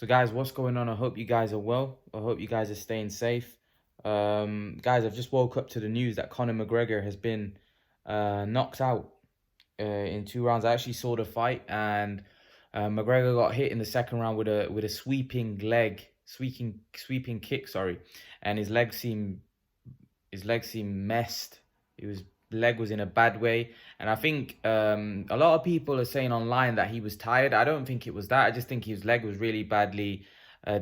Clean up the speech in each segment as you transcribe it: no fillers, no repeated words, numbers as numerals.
So guys, what's going on? I hope you guys are well. I hope you guys are staying safe. Guys, I've just woke up to the news that Conor McGregor has been knocked out in 2 rounds. I actually saw the fight, and McGregor got hit in the second round with a sweeping kick, sorry, and his leg seemed messed. His leg was in a bad way, and I think a lot of people are saying online that he was tired. I don't think it was that. I just think his leg was really badly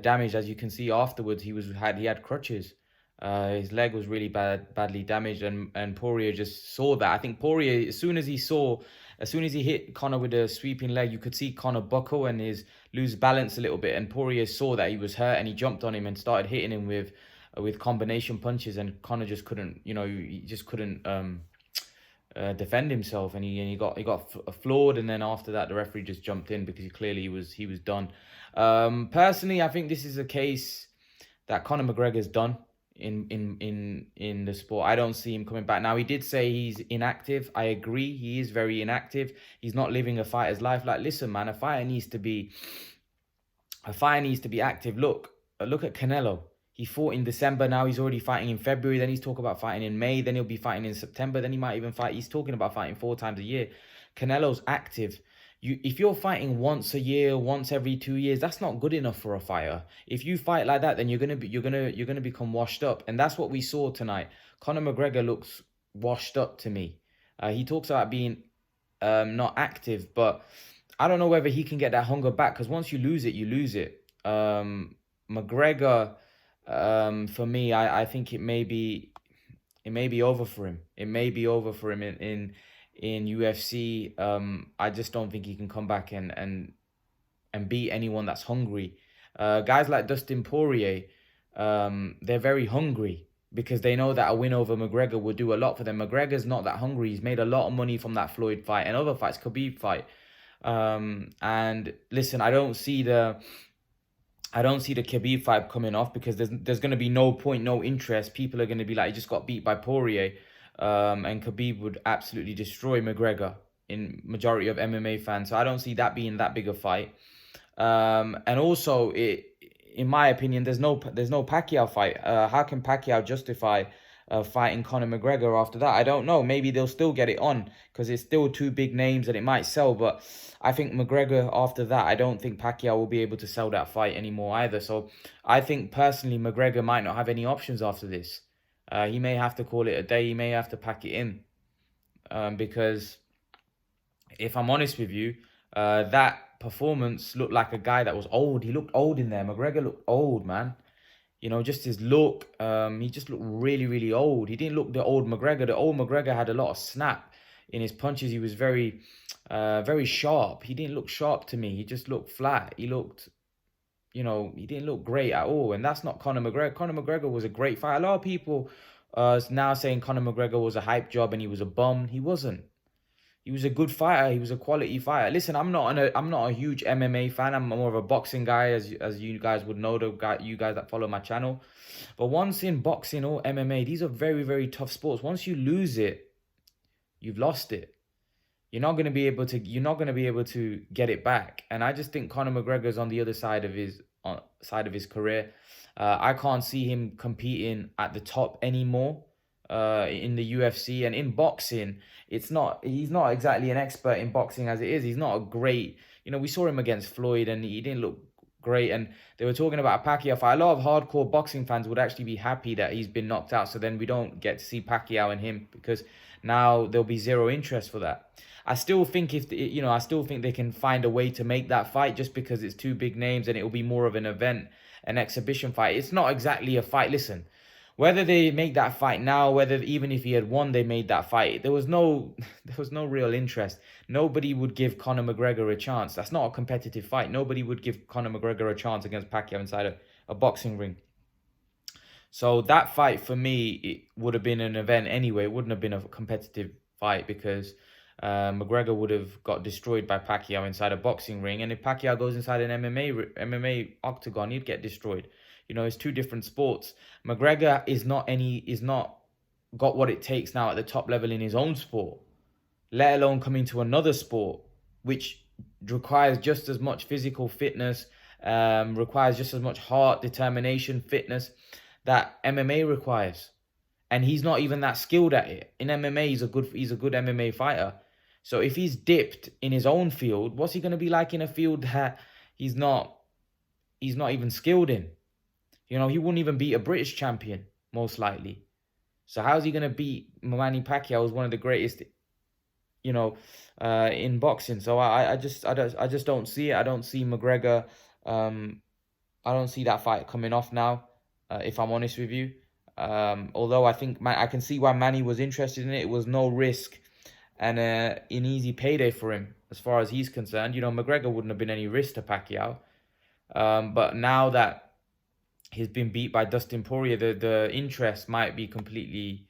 damaged. As you can see afterwards, he had crutches. His leg was really badly damaged, and Poirier just saw that. I think Poirier, as soon as he hit Conor with a sweeping leg, you could see Conor buckle and his lose balance a little bit, and Poirier saw that he was hurt, and he jumped on him and started hitting him with combination punches, and Conor just couldn't, he just couldn't defend himself, and he got floored, and then after that the referee just jumped in because he was done. Personally, I think this is a case that Conor McGregor's done in the sport. I don't see him coming back. Now, he did say he's inactive. I agree, he is very inactive. He's not living a fighter's life. Like, listen, man, a fighter needs to be active. Look at Canelo. He fought in December. Now he's already fighting in February. Then he's talking about fighting in May. Then he'll be fighting in September. Then he might even fight. He's talking about fighting 4 times a year. Canelo's active. If you're fighting once a year, once every 2 years, that's not good enough for a fighter. If you fight like that, then you're gonna become washed up, and that's what we saw tonight. Conor McGregor looks washed up to me. He talks about being not active, but I don't know whether he can get that hunger back, because once you lose it, you lose it. McGregor, for me, I think it may be over for him. It may be over for him in UFC. I just don't think he can come back and beat anyone that's hungry. Guys like Dustin Poirier, they're very hungry because they know that a win over McGregor would do a lot for them. McGregor's not that hungry. He's made a lot of money from that Floyd fight and other fights, Khabib fight. And listen, I don't see the Khabib fight coming off, because there's going to be no point, no interest. People are going to be like, he just got beat by Poirier. And Khabib would absolutely destroy McGregor in majority of MMA fans. So I don't see that being that big a fight. And also, in my opinion, there's no Pacquiao fight. How can Pacquiao justify fighting Conor McGregor after that? I don't know. Maybe they'll still get it on because it's still two big names and it might sell. But I think McGregor after that, I don't think Pacquiao will be able to sell that fight anymore either. So I think personally, McGregor might not have any options after this. He may have to call it a day. He may have to pack it in. Because if I'm honest with you, that performance looked like a guy that was old. He looked old in there. McGregor looked old, man. Just his look. He just looked really, really old. He didn't look the old McGregor. The old McGregor had a lot of snap in his punches. He was very, very sharp. He didn't look sharp to me. He just looked flat. He didn't look great at all. And that's not Conor McGregor. Conor McGregor was a great fighter. A lot of people now saying Conor McGregor was a hype job and he was a bum. He wasn't. He was a good fighter. He was a quality fighter. Listen, I'm not a huge MMA fan. I'm more of a boxing guy, as you guys would know, you guys that follow my channel. But once in boxing or MMA, these are very, very tough sports. Once you lose it, you've lost it. You're not going to be able to get it back. And I just think Conor McGregor's on the other side of his career. I can't see him competing at the top anymore in the UFC. And in boxing, he's not exactly an expert in boxing as it is. He's not a great, we saw him against Floyd and he didn't look great. And they were talking about a Pacquiao fight. A lot of hardcore boxing fans would actually be happy that he's been knocked out. So then we don't get to see Pacquiao and him, because now there'll be zero interest for that. I still think they can find a way to make that fight, just because it's two big names and it will be more of an event, an exhibition fight. It's not exactly a fight. Listen, whether they make that fight now, whether even if he had won, they made that fight, there was no real interest. Nobody would give Conor McGregor a chance. That's not a competitive fight. Nobody would give Conor McGregor a chance against Pacquiao inside a boxing ring. So that fight for me, it would have been an event anyway. It wouldn't have been a competitive fight, because McGregor would have got destroyed by Pacquiao inside a boxing ring, and if Pacquiao goes inside an MMA octagon, he'd get destroyed. It's two different sports. McGregor is not got what it takes now at the top level in his own sport, let alone coming to another sport which requires just as much physical fitness requires just as much heart, determination, fitness that MMA requires. And he's not even that skilled at it. In MMA, he's a good MMA fighter. So if he's dipped in his own field, what's he going to be like in a field that he's not he's not even skilled in? You know, he wouldn't even beat a British champion, most likely. So how's he going to beat Manny Pacquiao, who's one of the greatest, you know, in boxing? So I just don't see it. I don't see McGregor. I don't see that fight coming off now. If I'm honest with you, although I think I can see why Manny was interested in it. It was no risk and an easy payday for him as far as he's concerned. You know, McGregor wouldn't have been any risk to Pacquiao. But now that he's been beat by Dustin Poirier, the interest might be completely,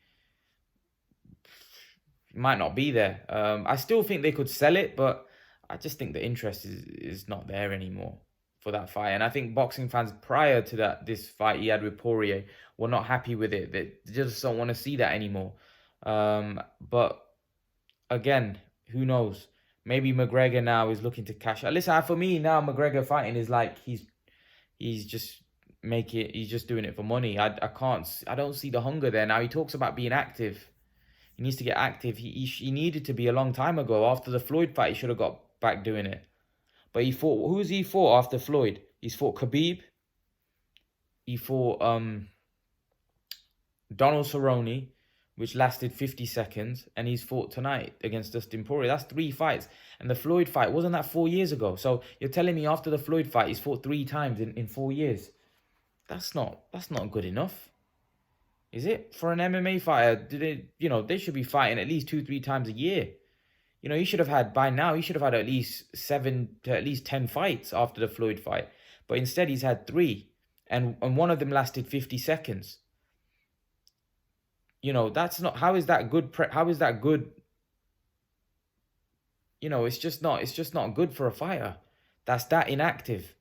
might not be there. I still think they could sell it, but I just think the interest is not there anymore for that fight. And I think boxing fans prior to this fight he had with Poirier were not happy with it. They just don't want to see that anymore. But again, who knows? Maybe McGregor now is looking to cash out. Listen, for me now, McGregor fighting is like he's just he's just doing it for money. I don't see the hunger there. Now he talks about being active. He needs to get active. He needed to be a long time ago. After the Floyd fight, he should have got back doing it. But he fought. Who's he fought after Floyd? He's fought Khabib. He fought Donald Cerrone, which lasted 50 seconds, and he's fought tonight against Dustin Poirier. That's 3 fights. And the Floyd fight, wasn't that 4 years ago? So you're telling me after the Floyd fight, he's fought 3 times in 4 years. That's not good enough. Is it? For an MMA fighter, they should be fighting at least 2-3 times a year. You know, he should have had, by now, he should have had at least 7 to at least 10 fights after the Floyd fight. But instead, he's had 3. And one of them lasted 50 seconds. You know, that's not, how is that good? How is that good? You know, it's just not good for a fighter. That's that inactive,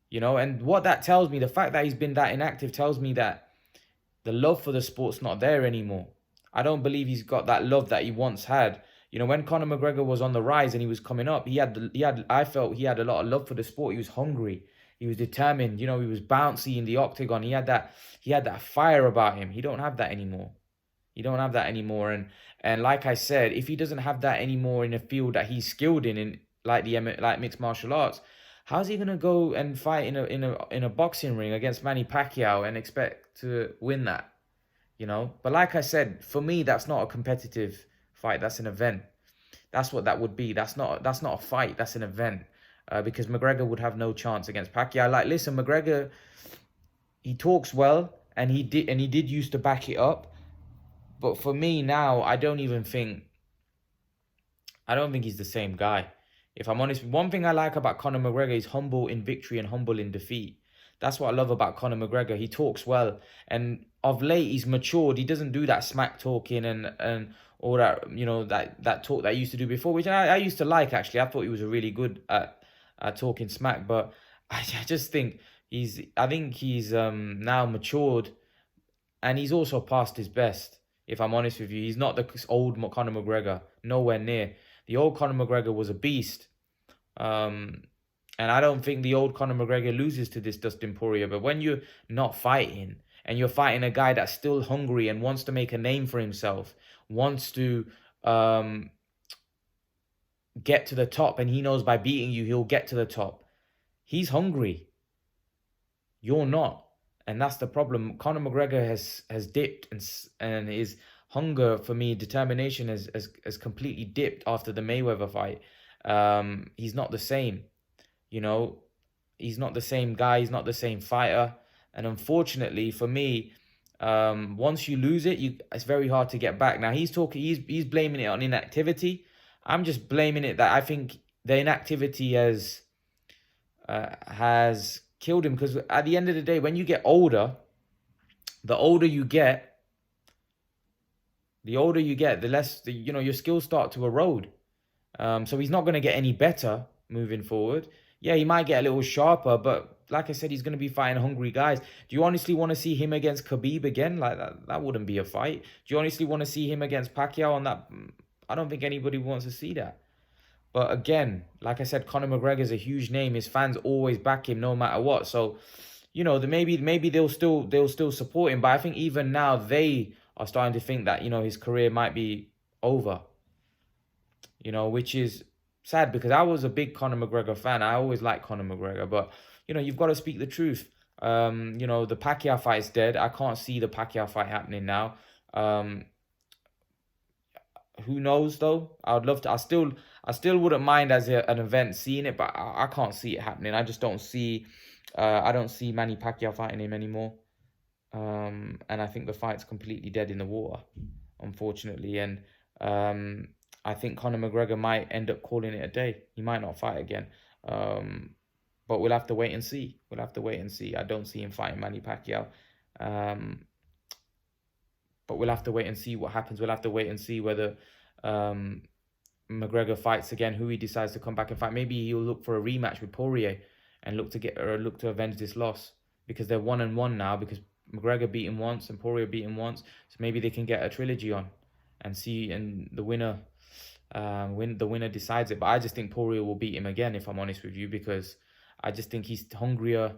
you know. And what that tells me, the fact that he's been that inactive tells me that the love for the sport's not there anymore. I don't believe he's got that love that he once had. You know, when Conor McGregor was on the rise and he was coming up, I felt he had a lot of love for the sport. He was hungry. He was determined. You know, he was bouncy in the octagon. He had that fire about him. He don't have that anymore. You don't have that anymore, and like I said, if he doesn't have that anymore in a field that he's skilled in like mixed martial arts, how's he gonna go and fight in a boxing ring against Manny Pacquiao and expect to win that? You know, but like I said, for me, that's not a competitive fight. That's an event. That's what that would be. That's not a fight. That's an event. Because McGregor would have no chance against Pacquiao. Like, listen, McGregor, he talks well, and he did used to back it up. But for me now, I don't think he's the same guy. If I'm honest, one thing I like about Conor McGregor is humble in victory and humble in defeat. That's what I love about Conor McGregor. He talks well, and of late he's matured. He doesn't do that smack talking and all that, you know, that talk that he used to do before, which I used to like actually. I thought he was really good at talking smack, but I just think he's now matured, and he's also past his best. If I'm honest with you, he's not the old Conor McGregor, nowhere near. The old Conor McGregor was a beast. And I don't think the old Conor McGregor loses to this Dustin Poirier. But when you're not fighting, and you're fighting a guy that's still hungry and wants to make a name for himself, wants to get to the top, and he knows by beating you, he'll get to the top. He's hungry. You're not. And that's the problem. Conor McGregor has dipped, and his hunger, for me, determination has completely dipped after the Mayweather fight. He's not the same. You know, he's not the same guy. He's not the same fighter. And unfortunately, for me, once you lose it, it's very hard to get back. Now he's blaming it on inactivity. I'm just blaming it that I think the inactivity has killed him, because at the end of the day, when you get older, the older you get, the less your skills start to erode. So he's not going to get any better moving forward. Yeah, he might get a little sharper, but like I said, he's going to be fighting hungry guys. Do you honestly want to see him against Khabib again? Like that wouldn't be a fight. Do you honestly want to see him against Pacquiao on that? I don't think anybody wants to see that. But again, like I said, Conor McGregor is a huge name. His fans always back him no matter what. So, maybe they'll still support him. But I think even now they are starting to think that his career might be over. Which is sad because I was a big Conor McGregor fan. I always liked Conor McGregor, but you've got to speak the truth. The Pacquiao fight is dead. I can't see the Pacquiao fight happening now. Um, who knows though? I would love to. I still wouldn't mind as an event seeing it, but I can't see it happening. I just don't see. I don't see Manny Pacquiao fighting him anymore. And I think the fight's completely dead in the water, unfortunately. And I think Conor McGregor might end up calling it a day. He might not fight again. Um, but we'll have to wait and see. We'll have to wait and see. I don't see him fighting Manny Pacquiao. Um, but we'll have to wait and see what happens. We'll have to wait and see whether um, McGregor fights again, who he decides to come back and fight. Maybe he'll look for a rematch with Poirier and look to avenge this loss because they're 1-1 now because McGregor beat him once and Poirier beat him once. So maybe they can get a trilogy on and the winner decides it. But I just think Poirier will beat him again, if I'm honest with you, because I just think he's hungrier.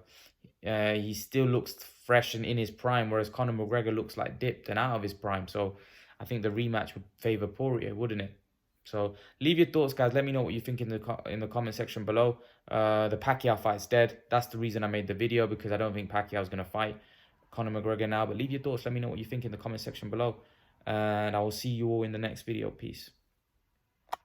He still looks fresh and in his prime, whereas Conor McGregor looks like dipped and out of his prime. So I think the rematch would favor Poirier, wouldn't it? So leave your thoughts, guys. Let me know what you think in the comment section below. The Pacquiao fight's dead. That's the reason I made the video, because I don't think Pacquiao's gonna fight Conor McGregor now. But leave your thoughts. Let me know what you think in the comment section below, and I will see you all in the next video. Peace.